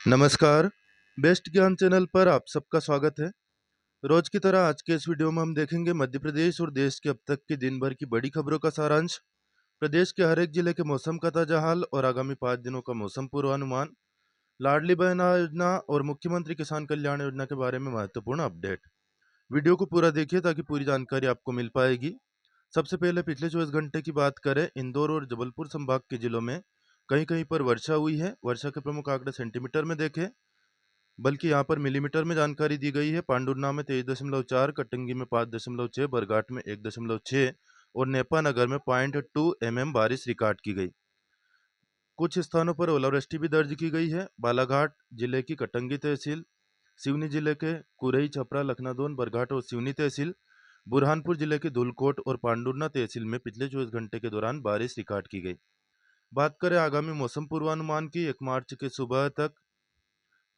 नमस्कार, बेस्ट ज्ञान चैनल पर आप सबका स्वागत है। रोज की तरह आज के इस वीडियो में हम देखेंगे मध्य प्रदेश और देश के अब तक की दिन भर की बड़ी खबरों का सारांश, प्रदेश के हर एक जिले के मौसम का ताजा हाल और आगामी 5 दिनों का मौसम पूर्वानुमान, लाडली बहन योजना और मुख्यमंत्री किसान कल्याण योजना के बारे में महत्वपूर्ण अपडेट। वीडियो को पूरा देखिए ताकि पूरी जानकारी आपको मिल पाएगी। सबसे पहले पिछले 24 घंटे की बात करें, इंदौर और जबलपुर संभाग के जिलों में कहीं कहीं पर वर्षा हुई है। वर्षा के प्रमुख आंकड़े सेंटीमीटर में देखें, बल्कि यहाँ पर मिलीमीटर में जानकारी दी गई है। पांडुरना में 23.4, कटंगी में 5.6, बरघाट में 1.6 और नेपानगर में 0.2 बारिश रिकॉर्ड की गई। कुछ स्थानों पर ओलावृष्टि भी दर्ज की गई है। बालाघाट जिले की कटंगी तहसील, सिवनी जिले के कुरई, छपरा, लखनादौन, बरघाट और सिवनी तहसील, बुरहानपुर जिले के धुलकोट और पांडुरना तहसील में पिछले 24 घंटे के दौरान बारिश रिकॉर्ड की गई। बात करें आगामी मौसम पूर्वानुमान की, 1 मार्च के सुबह तक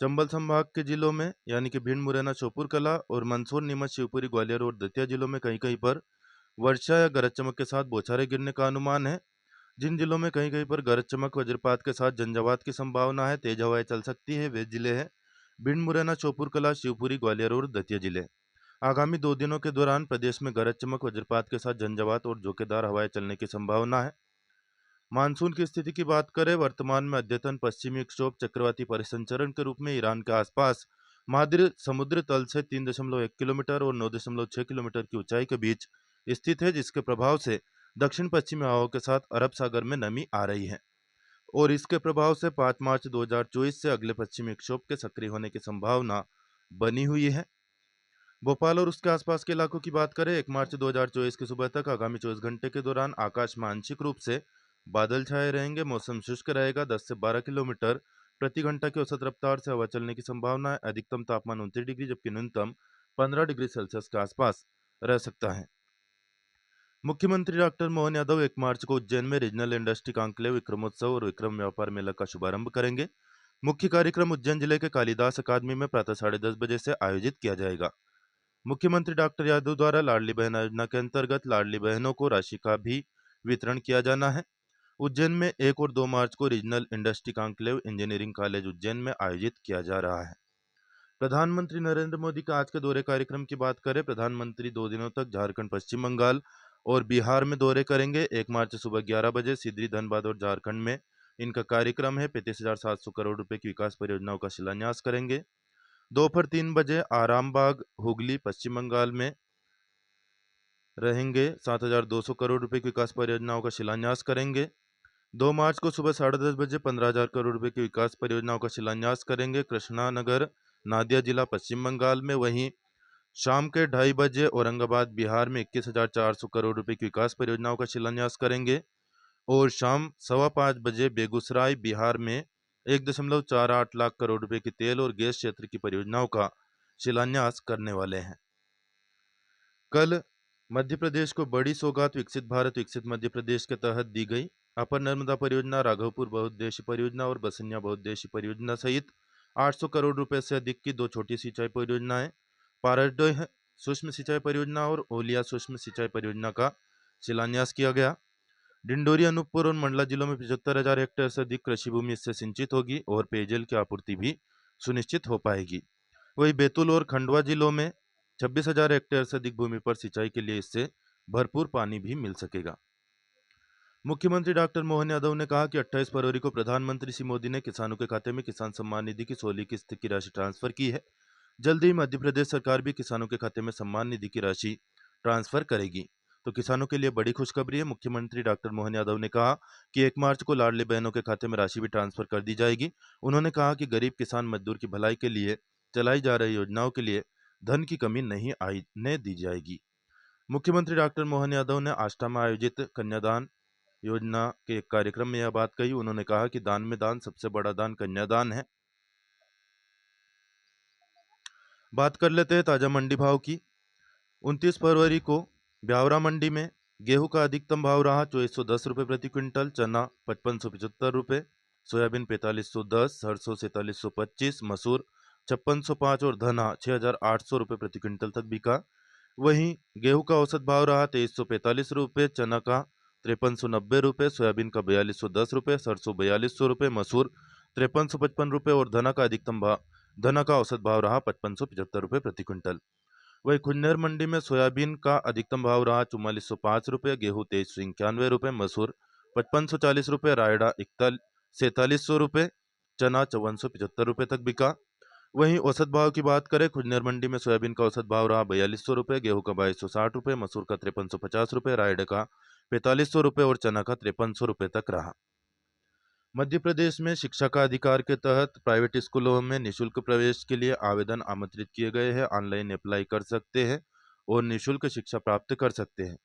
चंबल संभाग के जिलों में यानी कि भिंड, मुरैना, श्योपुर कला और मंदसौर, नीमच, शिवपुरी, ग्वालियर और दतिया जिलों में कहीं कहीं पर वर्षा या गरज चमक के साथ बौछारें गिरने का अनुमान है। जिन जिलों में कहीं कहीं पर गरज चमक वज्रपात के साथ झंझावात की संभावना है, तेज हवाएं चल सकती है, वे जिले हैं भिंड, मुरैना, श्योपुर कला, शिवपुरी, ग्वालियर और दतिया जिले। आगामी 2 दिनों के दौरान प्रदेश में गरज चमक वज्रपात के साथ झंझावात और झोंकेदार हवाएं चलने की संभावना है। मानसून की स्थिति की बात करें, वर्तमान में अद्यतन पश्चिमी विक्षोभ चक्रवाती परिसंचरण के रूप में ईरान के आसपास महाद्वीप समुद्र तल से 3.1 किलोमीटर और 9.6 किलोमीटर की ऊंचाई के बीच स्थित है, जिसके प्रभाव से दक्षिण पश्चिमी हवाओं के साथ अरब सागर में नमी आ रही है और इसके प्रभाव से 5 मार्च 2024 से अगले पश्चिमी विक्षोभ के सक्रिय होने की संभावना बनी हुई है। भोपाल और उसके आसपास के इलाकों की बात करें, 1 मार्च 2024 की सुबह तक आगामी 24 घंटे के दौरान आकाश में आंशिक रूप से बादल छाए रहेंगे, मौसम शुष्क रहेगा, 10 से 12 किलोमीटर प्रति घंटा की औसत रफ्तार से हवा चलने की संभावना है। अधिकतम तापमान 29 डिग्री जबकि न्यूनतम 15 डिग्री सेल्सियस के आसपास रह सकता है। मुख्यमंत्री डॉक्टर मोहन यादव 1 मार्च को उज्जैन में रीजनल इंडस्ट्री कॉन्क्लेव, विक्रमोत्सव और विक्रम व्यापार मेला का शुभारंभ करेंगे। मुख्य कार्यक्रम उज्जैन जिले के कालिदास अकादमी में प्रातः 10:30 बजे से आयोजित किया जाएगा। मुख्यमंत्री डॉक्टर यादव द्वारा लाडली बहन योजना के अंतर्गत लाडली बहनों को राशि का भी वितरण किया जाना है। उज्जैन में 1 और 2 मार्च को regional industry conclave engineering college Ujjain में आयोजित किया जा रहा है। प्रधानमंत्री नरेंद्र मोदी का आज के दौरे कार्यक्रम की बात करें, प्रधानमंत्री 2 दिनों तक झारखंड, पश्चिम बंगाल और बिहार में दौरे करेंगे। 1 मार्च सुबह 11 बजे सिद्धि, धनबाद और झारखंड में इनका कार्यक्रम है। 35,700 करोड़ रुपए की विकास परियोजनाओं का शिलान्यास करेंगे। दोपहर 3 बजे आरामबाग, हुगली, पश्चिम बंगाल में रहेंगे। 7,200 करोड़ रुपए की विकास परियोजनाओं का शिलान्यास करेंगे। 2 मार्च को सुबह 10:30 बजे 15,000 करोड़ रुपए की विकास परियोजनाओं का शिलान्यास करेंगे कृष्णानगर, नादिया जिला, पश्चिम बंगाल में। वहीं शाम के 2:30 बजे औरंगाबाद, बिहार में 21,400 करोड़ रुपए की विकास परियोजनाओं का शिलान्यास करेंगे और शाम 5:15 बजे बेगूसराय, बिहार में 1.48 लाख करोड़ रुपए की तेल और गैस क्षेत्र की परियोजनाओं का शिलान्यास करने वाले हैं। कल मध्य प्रदेश को बड़ी सौगात विकसित भारत विकसित मध्य प्रदेश के तहत दी गई। अपर नर्मदा परियोजना, राघवपुर बहुउद्देशीय परियोजना और बसन्या बहुउद्देशीय परियोजना सहित 800 करोड़ रुपए से अधिक की 2 छोटी सिंचाई परियोजनाएं, पारडोह सूक्ष्म सिंचाई परियोजना और ओलिया सूक्ष्म सिंचाई परियोजना का शिलान्यास किया गया। डिंडोरी, अनूपपुर और मंडला जिलों में 75,000 हेक्टेयर से अधिक कृषि भूमि इससे सिंचित होगी और पेयजल की आपूर्ति भी सुनिश्चित हो पाएगी। वहीं बैतूल और खंडवा जिलों में 26,000 हेक्टेयर से अधिक भूमि पर सिंचाई के लिए इससे भरपूर पानी भी मिल सकेगा। मुख्यमंत्री डॉक्टर मोहन यादव ने कहा कि 28 फरवरी को प्रधानमंत्री श्री मोदी ने किसानों के खाते में किसान सम्मान निधि की 16वीं किस्त की राशि ट्रांसफर की है। जल्द ही मध्य प्रदेश सरकार भी किसानों के खाते में सम्मान निधि की राशि ट्रांसफर करेगी, तो किसानों के लिए बड़ी खुशखबरी है। मुख्यमंत्री डॉक्टर मोहन यादव ने कहा कि 1 मार्च को लाडली बहनों के खाते में राशि भी ट्रांसफर कर दी जाएगी। उन्होंने कहा कि गरीब किसान मजदूर की भलाई के लिए चलाई जा रही योजनाओं के लिए धन की कमी नहीं आने दी जाएगी। मुख्यमंत्री डॉक्टर मोहन यादव ने आष्टा में आयोजित कन्यादान योजना के एक कार्यक्रम में यह बात कही। उन्होंने कहा कि दान में दान, सबसे बड़ा दान कन्यादान है। बात कर लेते हैं ताजा मंडी भाव की। 29 फरवरी को ब्यावरा मंडी में गेहूं का अधिकतम भाव रहा 2410 रुपये प्रति क्विंटल, चना 5575 रुपये, सोयाबीन 4510, सरसों 4325, मसूर 5605 और धना 6800 रुपये प्रति क्विंटल तक बिका। वहीं गेहूं का औसत भाव रहा 2345 रुपये, चना का 5390 रुपये, सोयाबीन का 4210 रुपये, सरसों 4200 रुपये, मसूर ₹5355 और धना का औसत भाव रहा ₹5575 प्रति क्विंटल। वहीं खुन्नेर मंडी में सोयाबीन का अधिकतम भाव रहा ₹4405, गेहूं ₹2391, मसूर ₹5540, रायडा ₹4300, चना ₹5475 तक बिका। वहीं औसत भाव की बात करें, खुन्नेर मंडी में सोयाबीन का औसत भाव रहा ₹4200, गेहूं का ₹2260, मसूर का ₹5350, रायडा का ₹4500 और चना का ₹5300 तक रहा। मध्य प्रदेश में शिक्षा का अधिकार के तहत प्राइवेट स्कूलों में निःशुल्क प्रवेश के लिए आवेदन आमंत्रित किए गए हैं। ऑनलाइन अप्लाई कर सकते हैं और निःशुल्क शिक्षा प्राप्त कर सकते हैं।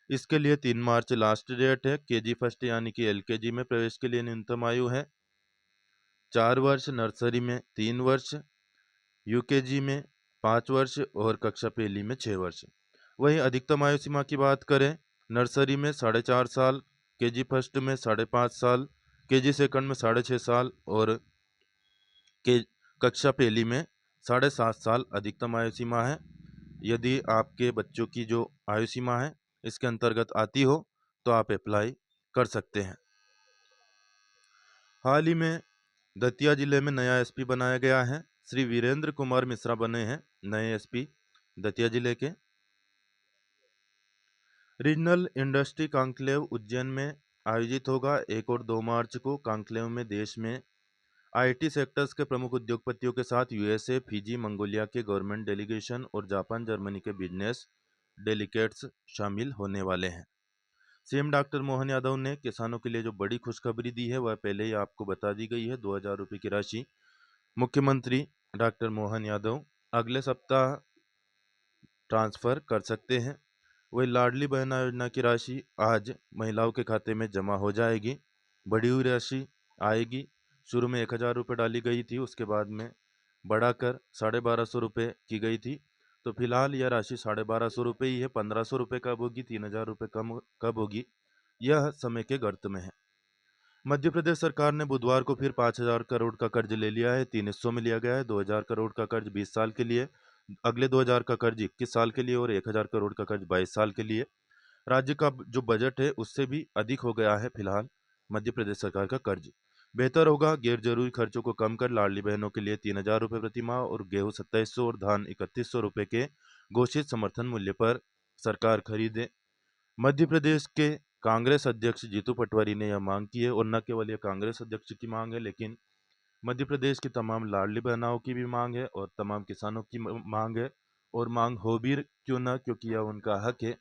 इसके लिए 3 मार्च लास्ट डेट है। केजी फर्स्ट यानी कि एलकेजी में प्रवेश के लिए न्यूनतम आयु है 4 वर्ष, नर्सरी में 3 वर्ष, यूकेजी में 5 वर्ष और कक्षा पहली में 6 वर्ष। वहीं अधिकतम आयु सीमा की बात करें, नर्सरी में 4.5 साल, केजी फर्स्ट में 5.5 साल, केजी सेकंड में 6.5 साल और के कक्षा पहली में 7.5 साल अधिकतम आयु सीमा है। यदि आपके बच्चों की जो आयु सीमा है इसके अंतर्गत आती हो तो आप अप्लाई कर सकते हैं। हाल ही में दतिया जिले में नया एसपी बनाया गया है। श्री वीरेंद्र कुमार मिश्रा बने हैं नए एसपी दतिया जिले के। रीजनल इंडस्ट्री कॉन्क्लेव उज्जैन में आयोजित होगा 1 और 2 मार्च को। कॉन्क्लेव में देश में आईटी सेक्टर्स के प्रमुख उद्योगपतियों के साथ यूएसए, फिजी, मंगोलिया के गवर्नमेंट डेलीगेशन और जापान, जर्मनी के बिजनेस डेलीगेट्स शामिल होने वाले हैं। सीएम डॉक्टर मोहन यादव ने किसानों के लिए जो बड़ी खुशखबरी दी है वह पहले ही आपको बता दी गई है। 2000 रुपये की राशि मुख्यमंत्री डॉक्टर मोहन यादव अगले सप्ताह ट्रांसफर कर सकते हैं। वही लाडली बहना योजना की राशि आज महिलाओं के खाते में जमा हो जाएगी। बढ़ी हुई राशि आएगी। शुरू में 1000 रुपये डाली गई थी, उसके बाद में बढ़ाकर 1250 रुपये की गई थी। तो फिलहाल यह राशि 1250 रुपये ही है। 1500 रुपये कब होगी, 3000 रुपये कब होगी, यह समय के गर्त में है। मध्य प्रदेश सरकार ने बुधवार को फिर 5000 करोड़ का कर्ज ले लिया है। 3 हिस्सों में लिया गया है। 2000 करोड़ का कर्ज 20 साल के लिए, अगले 2000 का कर्ज 21 साल के लिए और 1000 करोड़ का कर्ज 22 साल के लिए। राज्य का जो बजट है उससे भी अधिक हो गया है फिलहाल मध्य प्रदेश सरकार का कर्ज। बेहतर होगा गैर जरूरी खर्चों को कम कर लाडली बहनों के लिए 3000 रुपये प्रति माह और गेहूं 2700 और धान 3100 रुपये के घोषित समर्थन मूल्य पर सरकार खरीदे। मध्य प्रदेश के कांग्रेस अध्यक्ष जीतू पटवारी ने यह मांग की है और न केवल यह कांग्रेस अध्यक्ष की मांग है लेकिन मध्य प्रदेश की तमाम लाडली बहनाओं की भी मांग है और तमाम किसानों की मांग है। और मांग हो भी क्यों ना, क्योंकि यह उनका हक है।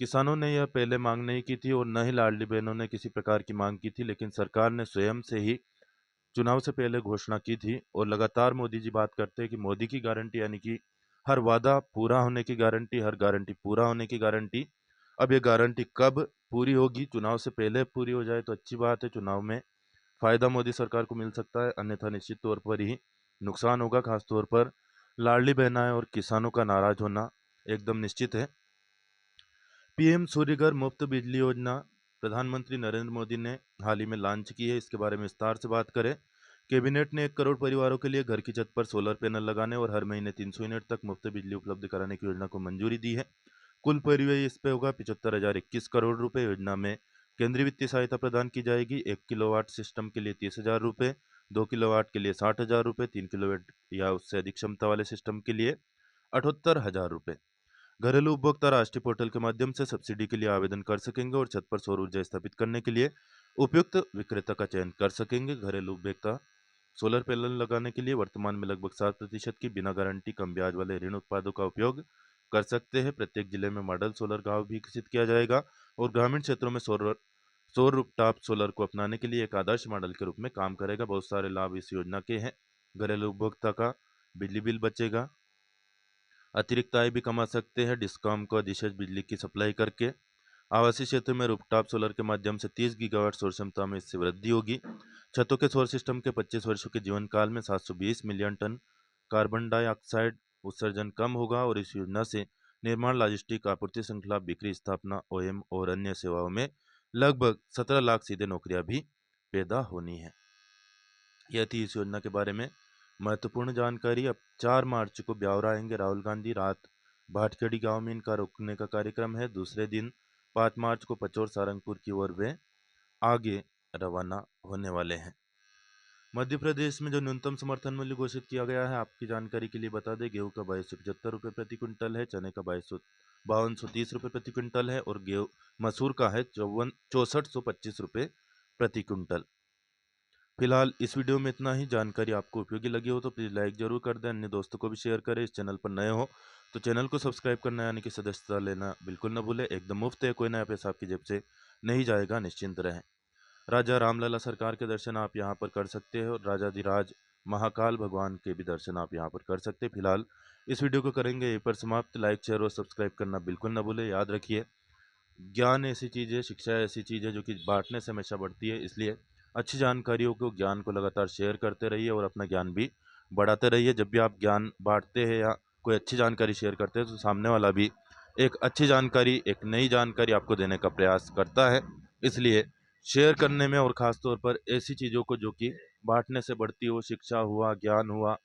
किसानों ने यह पहले मांग नहीं की थी और न ही लाडली बहनों ने किसी प्रकार की मांग की थी, लेकिन सरकार ने स्वयं से ही चुनाव से पहले घोषणा की थी। और लगातार मोदी जी बात करते हैं कि मोदी की गारंटी यानी कि हर वादा पूरा होने की गारंटी, हर गारंटी पूरा होने की गारंटी। अब ये गारंटी कब पूरी होगी? चुनाव से पहले पूरी हो जाए तो अच्छी बात है। चुनाव में फायदा मोदी सरकार को मिल सकता है, अन्यथा निश्चित तौर पर ही नुकसान होगा। खासतौर पर लाडली बहनाएं और किसानों का नाराज होना एकदम निश्चित है। पीएम सूर्यघर मुफ्त बिजली योजना प्रधानमंत्री नरेंद्र मोदी ने हाल ही में लॉन्च की है। इसके बारे में विस्तार से बात करें, कैबिनेट ने 1 करोड़ परिवारों के लिए घर की छत पर सोलर पैनल लगाने और हर महीने 300 यूनिट तक मुफ्त बिजली उपलब्ध कराने की योजना को मंजूरी दी है। कुल परिव्यय इस पे होगा 75,021 करोड़ रुपए। योजना में केंद्रीय वित्तीय सहायता प्रदान की जाएगी। 1 किलोवाट सिस्टम के लिए 30,000 रुपये, 2 किलोवाट के लिए 60,000 रुपये, 3 किलोवाट या उससे अधिक क्षमता वाले सिस्टम के लिए 78,000 रुपये। घरेलू उपभोक्ता राष्ट्रीय पोर्टल के माध्यम से सब्सिडी के लिए आवेदन कर सकेंगे और छत पर सौर ऊर्जा स्थापित करने के लिए उपयुक्त विक्रेता का चयन कर सकेंगे। घरेलू उपभोक्ता सोलर पैनल लगाने के लिए वर्तमान में लगभग 7% की बिना गारंटी कम ब्याज वाले ऋण उत्पादों का उपयोग कर सकते हैं। प्रत्येक जिले में मॉडल सोलर गांव भी विकसित किया जाएगा और ग्रामीण क्षेत्रों में सौर रूफटॉप सोलर को अपनाने के लिए एक आदर्श मॉडल के रूप में काम करेगा। बहुत सारे लाभ इस योजना के हैं। घरेलू उपभोक्ता का बिजली बिल बचेगा, अतिरिक्त आय भी कमा सकते हैं डिस्कॉम को अधिशेष बिजली की सप्लाई करके। आवासीय क्षेत्र में रूफटॉप सोलर के माध्यम से 30 गीगावाट सौर क्षमता में इससे वृद्धि होगी। छतों के सौर सिस्टम के 25 वर्षों के जीवन काल में 720 मिलियन टन कार्बन डाइऑक्साइड उत्सर्जन कम होगा और इस योजना से निर्माण, लॉजिस्टिक, आपूर्ति श्रृंखला, बिक्री, स्थापना, ओएम और अन्य सेवाओं में लगभग 17 लाख सीधे नौकरियां भी पैदा होनी है। यह थी इस योजना के बारे में महत्वपूर्ण जानकारी। अब 4 मार्च को ब्यावरा आएंगे राहुल गांधी। रात भाटखेड़ी गांव में इनका रुकने का कार्यक्रम है। दूसरे दिन 5 मार्च को पचौर सारंगपुर की ओर वे आगे रवाना होने वाले हैं। मध्य प्रदेश में जो न्यूनतम समर्थन मूल्य घोषित किया गया है, आपकी जानकारी के लिए बता दें, गेहूं का 2275 रुपये प्रति क्विंटल है, चने का 5230 रुपये प्रति क्विंटल है और गेहूं मसूर का है 6425 रुपये प्रति क्विंटल। फिलहाल इस वीडियो में इतना ही। जानकारी आपको उपयोगी लगी हो तो प्लीज़ लाइक जरूर कर दें, अन्य दोस्तों को भी शेयर करें। इस चैनल पर नए हो तो चैनल को सब्सक्राइब करना यानी कि सदस्यता लेना बिल्कुल न भूलें। एकदम मुफ्त है, कोई नया पैसा आपकी जेब से नहीं जाएगा, निश्चिंत रहें। राजा रामलला सरकार के दर्शन आप यहाँ पर कर सकते हैं और राजाधिराज महाकाल भगवान के भी दर्शन आप यहाँ पर कर सकते हैं। फिलहाल इस वीडियो को करेंगे यहीं पर समाप्त। लाइक शेयर और सब्सक्राइब करना बिल्कुल न भूलें। याद रखिए, ज्ञान ऐसी चीज़ है, शिक्षा ऐसी चीज़ है जो कि बांटने से हमेशा बढ़ती है। इसलिए अच्छी जानकारियों को, ज्ञान को लगातार शेयर करते रहिए और अपना ज्ञान भी बढ़ाते रहिए। जब भी आप ज्ञान बांटते हैं या कोई अच्छी जानकारी शेयर करते हैं तो सामने वाला भी एक अच्छी जानकारी, एक नई जानकारी आपको देने का प्रयास करता है। इसलिए शेयर करने में और ख़ास तौर पर ऐसी चीज़ों को जो कि बांटने से बढ़ती हो, शिक्षा हुआ, ज्ञान हुआ,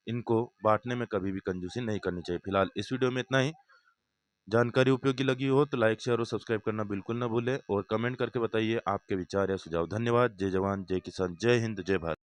इनको बांटने में कभी भी कंजूसी नहीं करनी चाहिए। फिलहाल इस वीडियो में इतना ही। जानकारी उपयोगी लगी हो तो लाइक शेयर और सब्सक्राइब करना बिल्कुल ना भूलें और कमेंट करके बताइए आपके विचार या सुझाव। धन्यवाद। जय जवान, जय किसान, जय हिंद, जय भारत।